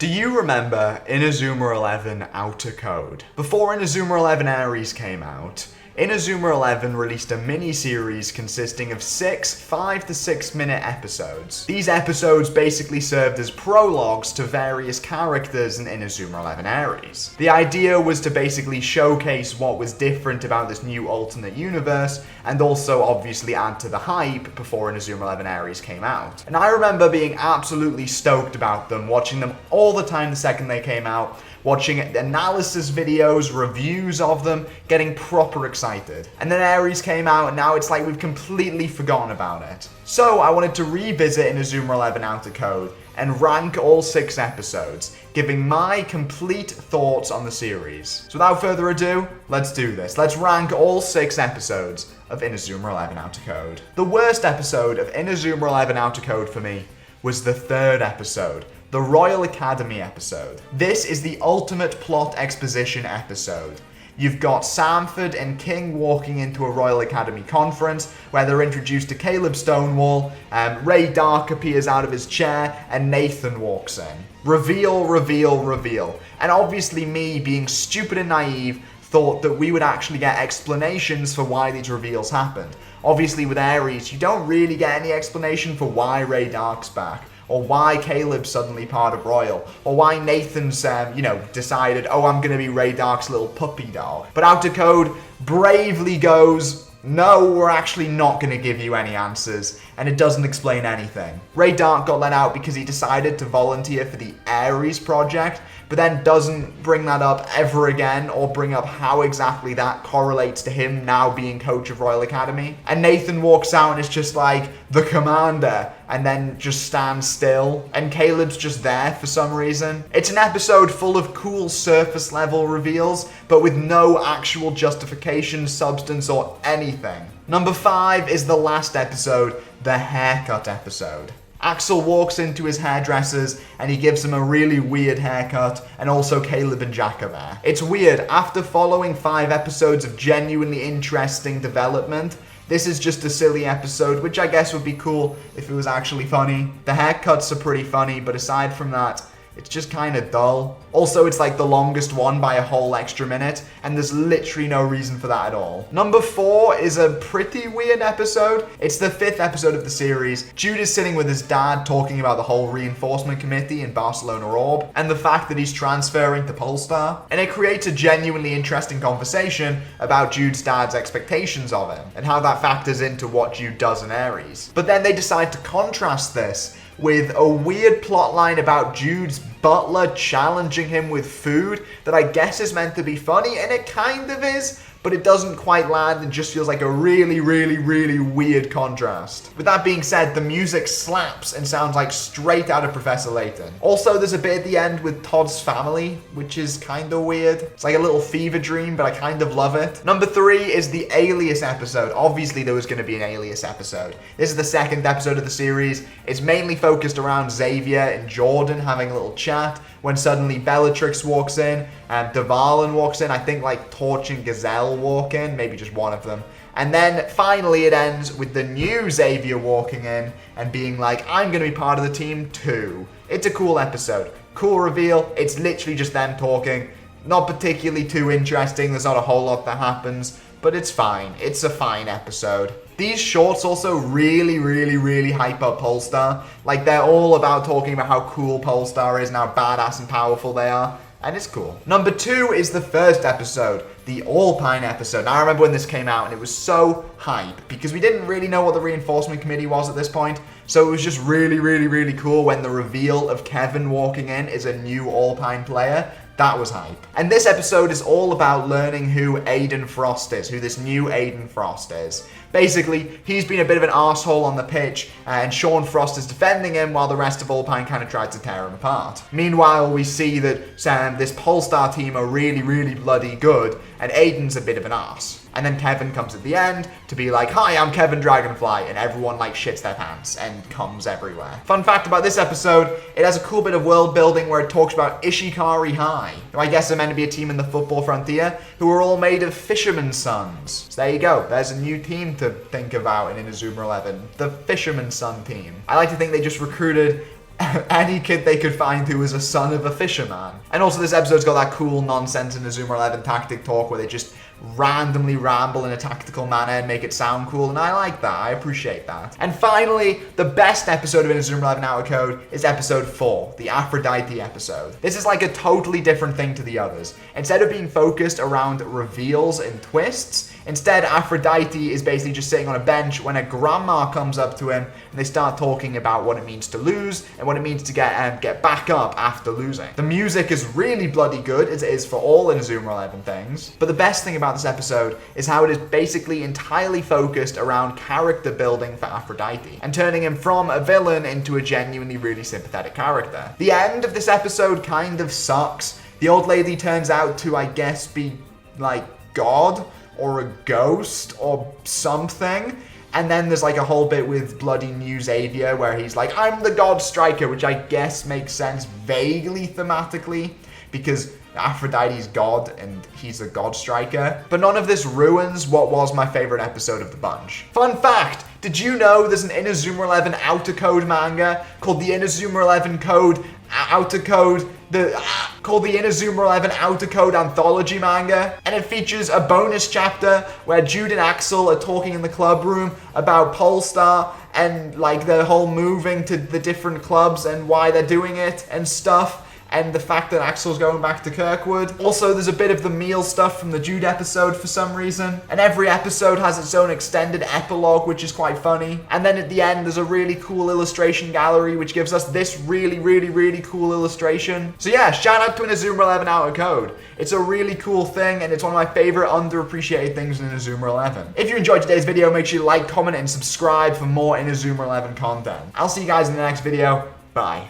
Do you remember Inazuma 11 Outer Code? Before Inazuma 11 Ares came out, Inazuma 11 released a mini-series consisting of 6 5 to 6 minute episodes. These episodes basically served as prologues to various characters in Inazuma 11 Ares. The idea was to basically showcase what was different about this new alternate universe, and also obviously add to the hype before Inazuma 11 Ares came out. And I remember being absolutely stoked about them, watching them all the time the second they came out, watching analysis videos, reviews of them, getting proper excited. And then Ares came out, and now it's like we've completely forgotten about it. So I wanted to revisit Inazuma 11 Outer Code and rank all 6 episodes, giving my complete thoughts on the series. So without further ado, let's do this. Let's rank all 6 episodes of Inazuma 11 Outer Code. The worst episode of Inazuma 11 Outer Code for me was the 3rd episode, the Royal Academy episode. This is the ultimate plot exposition episode. You've got Samford and King walking into a Royal Academy conference where they're introduced to Caleb Stonewall, Ray Dark appears out of his chair, and Nathan walks in. Reveal, reveal, reveal. And obviously me, being stupid and naive, thought that we would actually get explanations for why these reveals happened. Obviously with Ares, you don't really get any explanation for why Ray Dark's back, or why Caleb's suddenly part of Royal, or why Nathan's, decided, oh, I'm gonna be Ray Dark's little puppy dog. But Outer Code bravely goes, no, we're actually not gonna give you any answers, and it doesn't explain anything. Ray Dark got let out because he decided to volunteer for the Ares project, but then doesn't bring that up ever again, or bring up how exactly that correlates to him now being coach of Royal Academy. And Nathan walks out and is just like, the commander, and then just stands still, and Caleb's just there for some reason. It's an episode full of cool surface level reveals, but with no actual justification, substance, or anything. Number 5 is the last episode, the haircut episode. Axel walks into his hairdresser's and he gives him a really weird haircut, and also Caleb and Jack are there. It's weird, after following 5 episodes of genuinely interesting development, this is just a silly episode, which I guess would be cool if it was actually funny. The haircuts are pretty funny, but aside from that, it's just kind of dull. Also, it's like the longest one by a whole extra minute, and there's literally no reason for that at all. Number 4 is a pretty weird episode. It's the 5th episode of the series. Jude is sitting with his dad talking about the whole reinforcement committee in Barcelona Orb, and the fact that he's transferring to Polestar. And it creates a genuinely interesting conversation about Jude's dad's expectations of him, and how that factors into what Jude does in Ares. But then they decide to contrast this with a weird plotline about Jude's butler challenging him with food that I guess is meant to be funny, and it kind of is, but it doesn't quite land and just feels like a really, really, really weird contrast. With that being said, the music slaps and sounds like straight out of Professor Layton. Also, there's a bit at the end with Todd's family, which is kind of weird. It's like a little fever dream, but I kind of love it. Number 3 is the Alias episode. Obviously, there was going to be an Alias episode. This is the 2nd episode of the series. It's mainly focused around Xavier and Jordan having a little chat, when suddenly Bellatrix walks in, and Dvalin walks in, I think like Torch and Gazelle walk in, maybe just one of them. And then finally it ends with the new Xavier walking in and being like, I'm going to be part of the team too. It's a cool episode. Cool reveal. It's literally just them talking. Not particularly too interesting. There's not a whole lot that happens, but it's fine. It's a fine episode. These shorts also really, really, really hype up Polestar. Like, they're all about talking about how cool Polestar is and how badass and powerful they are. And it's cool. Number 2 is the 1st episode, the Alpine episode. Now, I remember when this came out and it was so hype because we didn't really know what the reinforcement committee was at this point. So it was just really, really, really cool when the reveal of Kevin walking in is a new Alpine player. That was hype. And this episode is all about learning who Aiden Frost is, who this new Aiden Frost is. Basically, he's been a bit of an arsehole on the pitch, and Sean Frost is defending him while the rest of Alpine kind of tried to tear him apart. Meanwhile, we see that this Polestar team are really, really bloody good, and Aiden's a bit of an arse. And then Kevin comes at the end to be like, hi, I'm Kevin Dragonfly, and everyone like shits their pants and comes everywhere. Fun fact about this episode, it has a cool bit of world building where it talks about Ishikari High, who I guess are meant to be a team in the football frontier, who are all made of fishermen's sons. So there you go, there's a new team to think about in Inazuma 11, the Fisherman's Son team. I like to think they just recruited any kid they could find who was a son of a fisherman. And also this episode's got that cool nonsense Inazuma 11 tactic talk where they just randomly ramble in a tactical manner and make it sound cool, and I like that. I appreciate that. And finally, the best episode of Inazuma 11 Outer Code is episode 4, the Aphrodite episode. This is like a totally different thing to the others. Instead of being focused around reveals and twists, instead Aphrodite is basically just sitting on a bench when a grandma comes up to him and they start talking about what it means to lose and what it means to get back up after losing. The music is really bloody good, as it is for all Inazuma 11 things, but the best thing about this episode is how it is basically entirely focused around character building for Aphrodite and turning him from a villain into a genuinely really sympathetic character. The end of this episode kind of sucks. The old lady turns out to, I guess, be like God or a ghost or something. And then there's like a whole bit with bloody New Xavier where he's like, I'm the God Striker, which I guess makes sense vaguely thematically because Aphrodite's God and he's a God Striker. But none of this ruins what was my favorite episode of the bunch. Fun fact, did you know there's an Inazuma 11 Outer Code manga called the Inazuma 11 Code Outer Code, called the Inazuma 11 Outer Code Anthology manga, and it features a bonus chapter where Jude and Axel are talking in the club room about Polestar and like the whole moving to the different clubs and why they're doing it and stuff, and the fact that Axel's going back to Kirkwood. Also, there's a bit of the meal stuff from the Jude episode for some reason. And every episode has its own extended epilogue, which is quite funny. And then at the end, there's a really cool illustration gallery, which gives us this really cool illustration. So yeah, shout out to Inazuma 11 Outer Code. It's a really cool thing, and it's one of my favorite underappreciated things in Inazuma 11. If you enjoyed today's video, make sure you like, comment, and subscribe for more Inazuma 11 content. I'll see you guys in the next video. Bye.